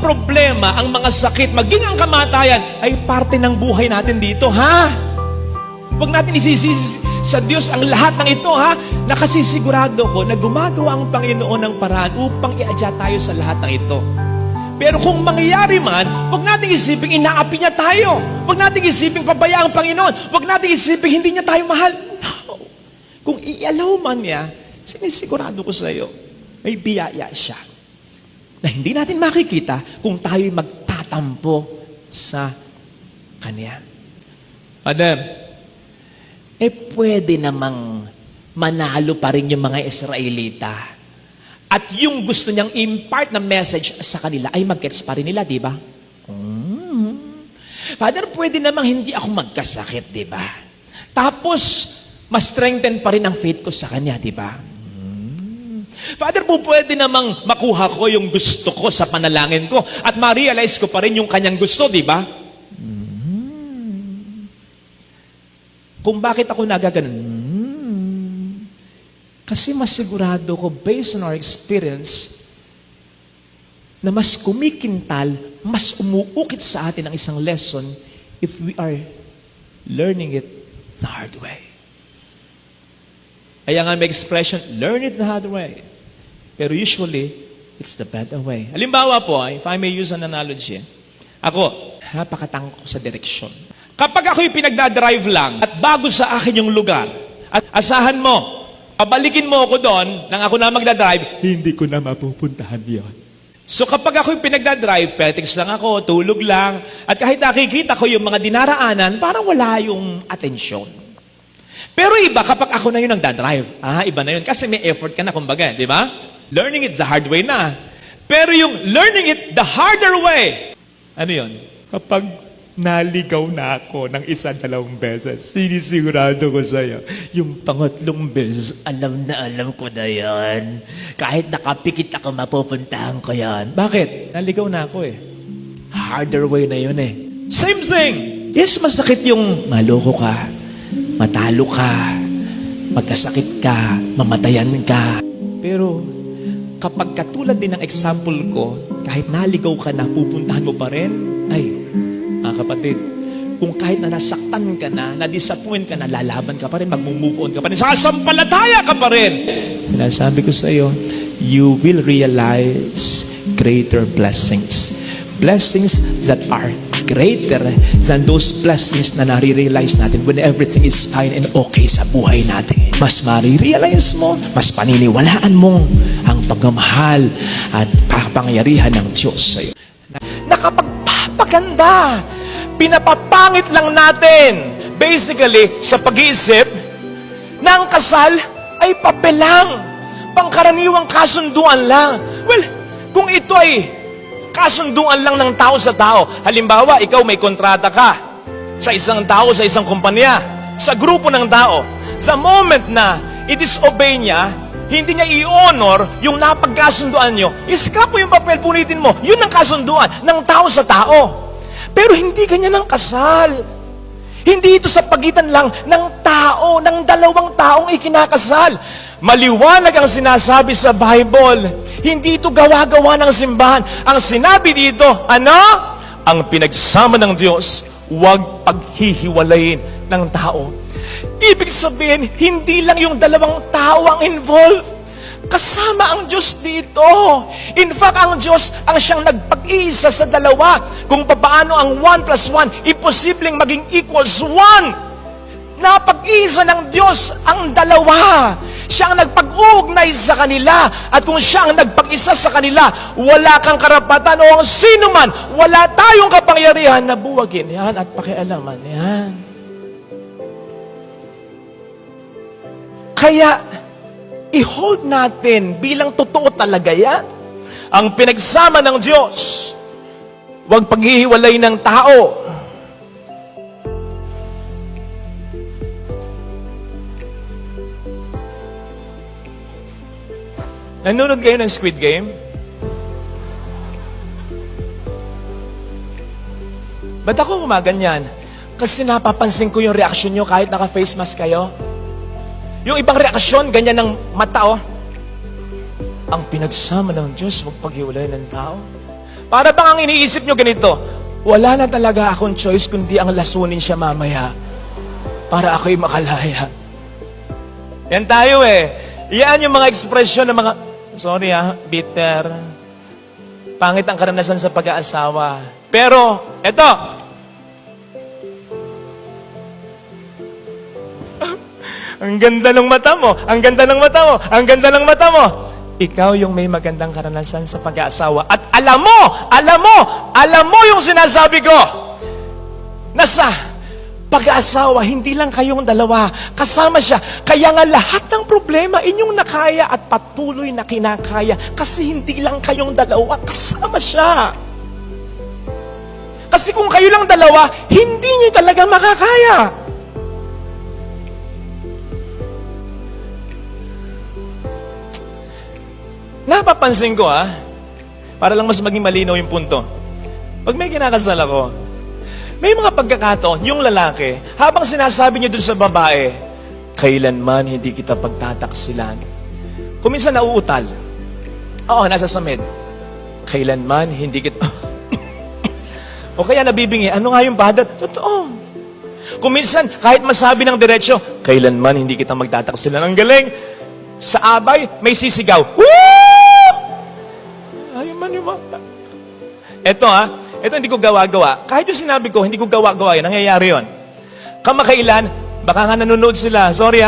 problema, ang mga sakit, maging ang kamatayan, ay parte ng buhay natin dito, ha? Huwag natin isisisi sa Diyos ang lahat ng ito, ha? Nakasisigurado ko na gumagawa ang Panginoon ng paraan upang i-adya tayo sa lahat ng ito. Pero kung mangyayari man, huwag natin isiping inaapi niya tayo. Huwag natin isiping pabaya ang Panginoon. Huwag natin isiping hindi niya tayo mahal. No. Kung i-allow man niya, sinisigurado ko sa iyo, may biyaya siya na hindi natin makikita kung tayo'y magtatampo sa Kanya. Father, pwede namang manalo pa rin yung mga Israelita. At yung gusto niyang impart na message sa kanila ay mag-gets pa rin nila, di ba? Father, pwede namang hindi ako magkasakit, di ba? Tapos, ma-strengthen pa rin ang faith ko sa Kanya, di ba? Father, pwede namang makuha ko yung gusto ko sa panalangin ko at ma-realize ko pa rin yung Kanyang gusto, di ba? Kung bakit ako nagaganon? Kasi masigurado ko, based on our experience, na mas kumikintal, mas umuukit sa atin ang isang lesson if we are learning it the hard way. Kaya nga may expression, learn it the hard way. Pero usually, it's the better way. Halimbawa po, if I may use an analogy, ako, napakatangko sa direksyon. Kapag ako'y pinagdadrive lang at bago sa akin yung lugar, at asahan mo, pabalikin mo ako doon, nang ako na magdadrive, hindi ko na mapupuntahan yon. So kapag ako'y pinagdadrive, petics lang ako, tulog lang, at kahit nakikita ko yung mga dinaraanan, parang wala yung atensyon. Pero iba kapag ako na yung nagdadrive, iba na yun, kasi may effort ka na, kumbaga, di ba? Learning it the hard way na. Pero yung learning it the harder way, ano yun? Kapag naligaw na ako ng 1-2 beses, sinisigurado ko sa'yo, yung pangatlong beses, alam ko na yan. Kahit nakapikit ako, mapupuntahan ko yan. Bakit? Naligaw na ako eh. Harder way na yun eh. Same thing! Yes, masakit yung maloko ka, matalo ka, magkasakit ka, mamatayan ka. Pero kapag katulad din ng example ko, kahit naligaw ka na, pupuntahan mo pa rin, ay, mga kapatid, kung kahit na nasaktan ka na, na-disappoint ka na, lalaban ka pa rin, mag-move on ka pa rin, sasampalataya ka pa rin. Sinasabi ko sa iyo, you will realize greater blessings. Blessings that are greater than those blessings na nare-realize natin when everything is fine and okay sa buhay natin. Mas marirealize mo, mas paniniwalaan mo ang pagmamahal at kapangyarihan ng Diyos sa iyo. Nakapagpapaganda, pinapapangit lang natin basically sa pag-iisip na ang kasal ay papel lang, pangkaraniwang kasunduan lang. Well, kung ito ay kasunduan lang ng tao sa tao, halimbawa, ikaw may kontrata ka sa isang tao, sa isang kumpanya, sa grupo ng tao, sa moment na i-disobey niya, hindi niya i-honor yung napagkasunduan nyo, i-scrap mo yung papel, punitin mo, yun ang kasunduan ng tao sa tao. Pero hindi ganyan ang kasal. Hindi ito sa pagitan lang ng tao, ng dalawang taong ikinakasal. Maliwanag ang sinasabi sa Bible. Hindi ito gawa-gawa ng simbahan. Ang sinabi dito, ano? Ang pinagsama ng Diyos, huwag paghihiwalayin ng tao. Ibig sabihin, hindi lang yung dalawang tao ang involved. Kasama ang Diyos dito. In fact, ang Diyos ang siyang nagpag-iisa sa dalawa. Kung paano ang 1 plus 1, imposibleng maging equals 1. Napag-iisa ng Diyos ang dalawa. Siya ang nagpag-ugnay sa kanila. At kung siya ang nagpag-isa sa kanila, wala kang karapatan o ang sino man, wala tayong kapangyarihan na buwagin yan at pakialaman yan. Kaya, i-hold natin bilang totoo talaga yan. Ang pinagsama ng Diyos, huwag paghihiwalay ng tao. Nanonood kayo ng Squid Game? Ba't ako gumaganyan? Kasi napapansin ko yung reaksyon nyo kahit naka-face mask kayo. Yung ibang reaksyon, ganyan ng mata, oh. Ang pinagsama ng Diyos, huwag paghiwalay ng tao. Para bang ang iniisip nyo ganito, wala na talaga akong choice kundi ang lasunin siya mamaya para ako'y makalaya. Yan tayo eh. Yan yung mga ekspresyon ng mga, sorry bitter. Pangit ang karanasan sa pag-aasawa. Pero, eto. Ang ganda ng mata mo. Ang ganda ng mata mo. Ang ganda ng mata mo. Ikaw yung may magandang karanasan sa pag-aasawa. At alam mo yung sinasabi ko. Nasa pag-aasawa, hindi lang kayong dalawa. Kasama siya. Kaya nga lahat ng problema inyong nakaya at patuloy na kinakaya. Kasi hindi lang kayong dalawa. Kasama siya. Kasi kung kayo lang dalawa, hindi niyo talaga makakaya. Napapansin ko para lang mas maging malinaw yung punto. Pag may kinakasal ako, may mga pagkakataon, yung lalaki, habang sinasabi niya dun sa babae, kailanman hindi kita pagtataksilan. Kung minsan nauutal, nasa samid, kailanman hindi kita... o kaya nabibingi, ano nga yung father? Totoo. Kung minsan, kahit masabi ng diretsyo, kailanman hindi kita magtataksilan. Ang galing, sa abay, may sisigaw. Woo! Ay, maniwala. Ito hindi ko gawa-gawa. Kahit yung sinabi ko, hindi ko gawa-gawa yun. Nangyayari yun. Kamakailan, baka nga nanonood sila. Sorry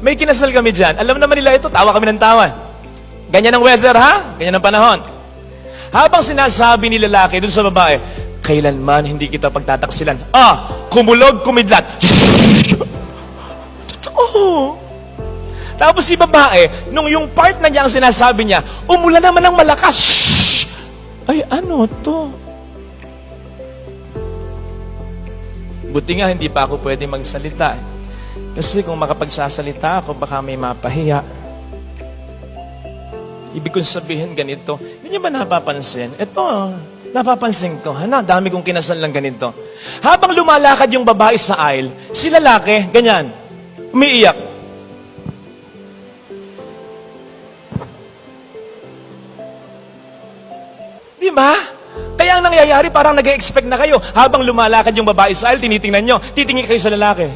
may kinasal kami dyan. Alam naman nila ito, tawa kami ng tawa. Ganyan ang weather ganyan ang panahon. Habang sinasabi ni lalaki dun sa babae, kailanman hindi kita pagtataksilan. Kumulog, kumidlat. Totoo. Tapos si babae, nung yung part na niya ang sinasabi niya, umulan naman ng malakas. Shhh! Ay, ano to? Buti nga, hindi pa ako pwede magsalita. Kasi kung makapagsasalita ako, baka may mapahiya. Ibig kong sabihin ganito, hindi niyo ba napapansin? Ito, napapansin ko. Dami kong kinasal lang ganito. Habang lumalakad yung babae sa aisle, si lalaki, ganyan, umiiyak. Di ba? Kaya ang nangyayari, parang nag-expect na kayo. Habang lumalakad yung babae sa aisle, tinitingnan nyo, titingin kayo sa lalaki.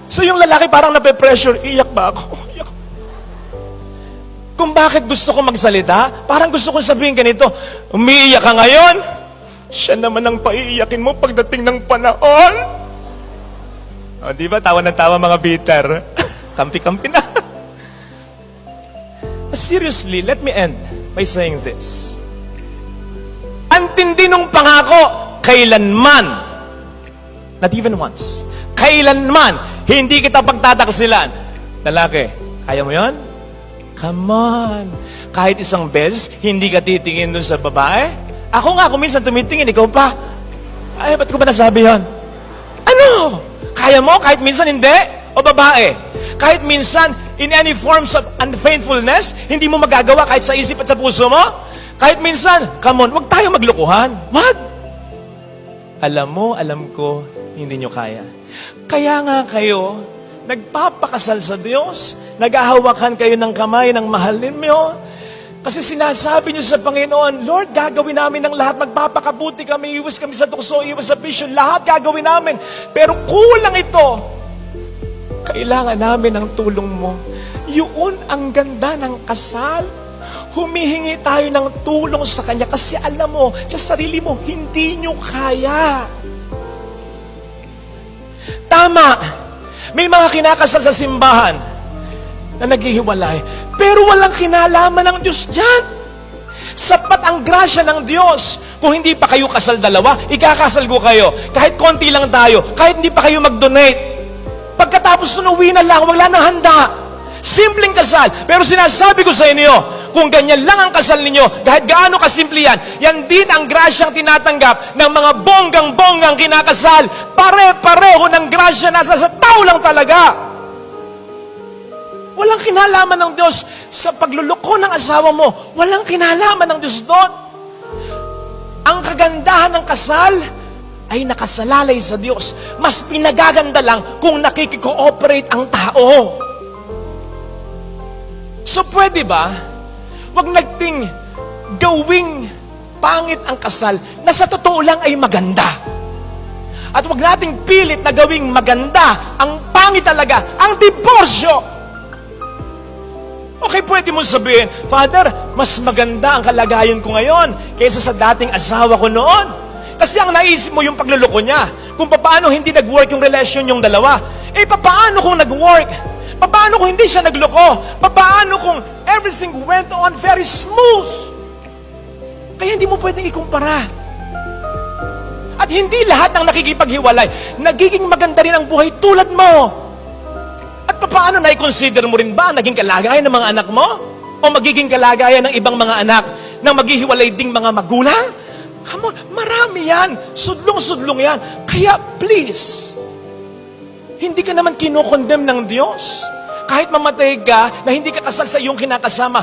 So yung lalaki parang nape-pressure, iyak ba ako? Iyak. Kung bakit gusto ko magsalita, parang gusto ko sabihin ganito, umiiyak ka ngayon? Siya naman ang paiiyakin mo pagdating ng panahon. Di ba? Tawa ng tawa mga bitter. Kampi-kampi na. Seriously, let me end by saying this. Ang tindi nung pangako, kailanman, not even once, kailanman, hindi kita pagtataksilan. Lalaki, kaya mo yon? Come on. Kahit isang beses, hindi ka titingin dun sa babae? Ako nga, kung minsan tumitingin, ikaw pa. Ay, ba't ko ba nasabi yon? Ano? Kaya mo kahit minsan hindi? O babae? Kahit minsan, in any forms of unfaithfulness, hindi mo magagawa kahit sa isip at sa puso mo? Kahit minsan, come on, wag tayo maglokohan. Wag! Alam mo, alam ko, hindi nyo kaya. Kaya nga kayo, nagpapakasal sa Diyos, naghahawakan kayo ng kamay ng mahal ninyo, kasi sinasabi nyo sa Panginoon, Lord, gagawin namin ng lahat, magpapakabuti kami, iwas kami sa tukso, iwas sa bisyo, lahat gagawin namin. Pero kulang ito. Kailangan namin ng tulong mo. Yun ang ganda ng kasal. Humihingi tayo ng tulong sa Kanya kasi alam mo, sa sarili mo, hindi nyo kaya. Tama. May mga kinakasal sa simbahan na naghihiwalay. Pero walang kinalaman ng Diyos dyan. Sapat ang grasya ng Diyos. Kung hindi pa kayo kasal dalawa, ikakasal ko kayo. Kahit konti lang tayo. Kahit hindi pa kayo mag-donate. Pagkatapos uwi na lang, wala nang handa. Simpleng kasal. Pero sinasabi ko sa inyo, kung ganyan lang ang kasal ninyo, kahit gaano kasimple yan, yan din ang grasyang tinatanggap ng mga bonggang-bonggang kinakasal. Pare-pareho ng grasya nasa sa tao lang talaga. Walang kinalaman ng Diyos sa pagluluko ng asawa mo. Walang kinalaman ng Diyos doon. Ang kagandahan ng kasal ay nakasalalay sa Diyos. Mas pinagaganda lang kung nakikikooperate ang tao. So pwede ba, wag nating gawing pangit ang kasal na sa totoo lang ay maganda. At huwag nating pilit na gawing maganda ang pangit talaga, ang diborsyo. Okay, pwede mo sabihin, Father, mas maganda ang kalagayan ko ngayon kaysa sa dating asawa ko noon. Kasi ang naisip mo yung pagluloko niya, kung paano hindi nag-work yung relasyon yung dalawa. Eh, paano kung nag-work? Paano kung hindi siya nagloko? Paano kung everything went on very smooth? Kaya hindi mo pwedeng ikumpara. At hindi lahat ng nakikipaghiwalay, nagiging maganda rin ang buhay tulad mo. At paano na-consider mo rin ba ang naging kalagayan ng mga anak mo? O magiging kalagayan ng ibang mga anak ng maghihiwalay ding mga magulang? Come on, marami yan. Sudlong-sudlong yan. Kaya please, hindi ka naman kinokondem ng Diyos. Kahit mamatay ka na hindi ka kasal sa iyong kinakasama,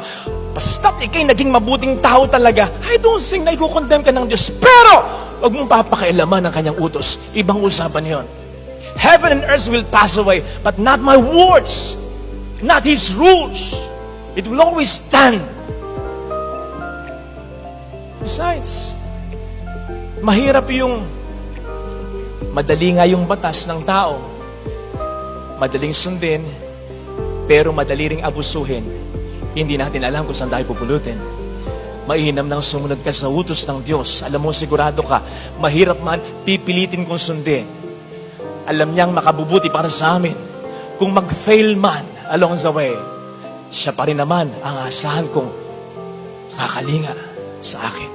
basta't ikay naging mabuting tao talaga, I don't think na ikukondem ka ng Diyos. Pero, huwag mong papakailaman ang kanyang utos. Ibang usapan yon. Heaven and earth will pass away, but not my words, not His rules. It will always stand. Besides, mahirap yung madali nga yung batas ng tao. Madaling sundin, pero madali ring abusuhin. Hindi natin alam kung saan tayo pupulutin. Mainam nang sumunod ka sa utos ng Diyos. Alam mo, sigurado ka, mahirap man, pipilitin kong sundin. Alam niyang makabubuti para sa amin. Kung mag-fail man along the way, siya pa rin naman ang asahan kong kakalinga sa akin.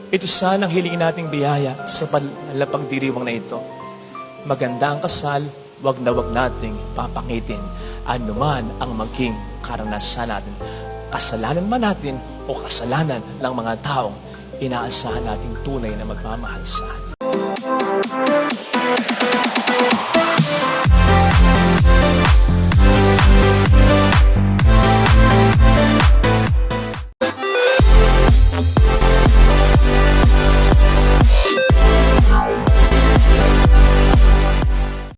Ito sana ang hilingin nating biyaya sa pagdiriwang na ito. Maganda ang kasal, wag na wag nating papangitin anuman ang maging karanasan natin. Kasalanan man natin o kasalanan ng mga taong inaasahan nating tunay na magmamahal sa atin.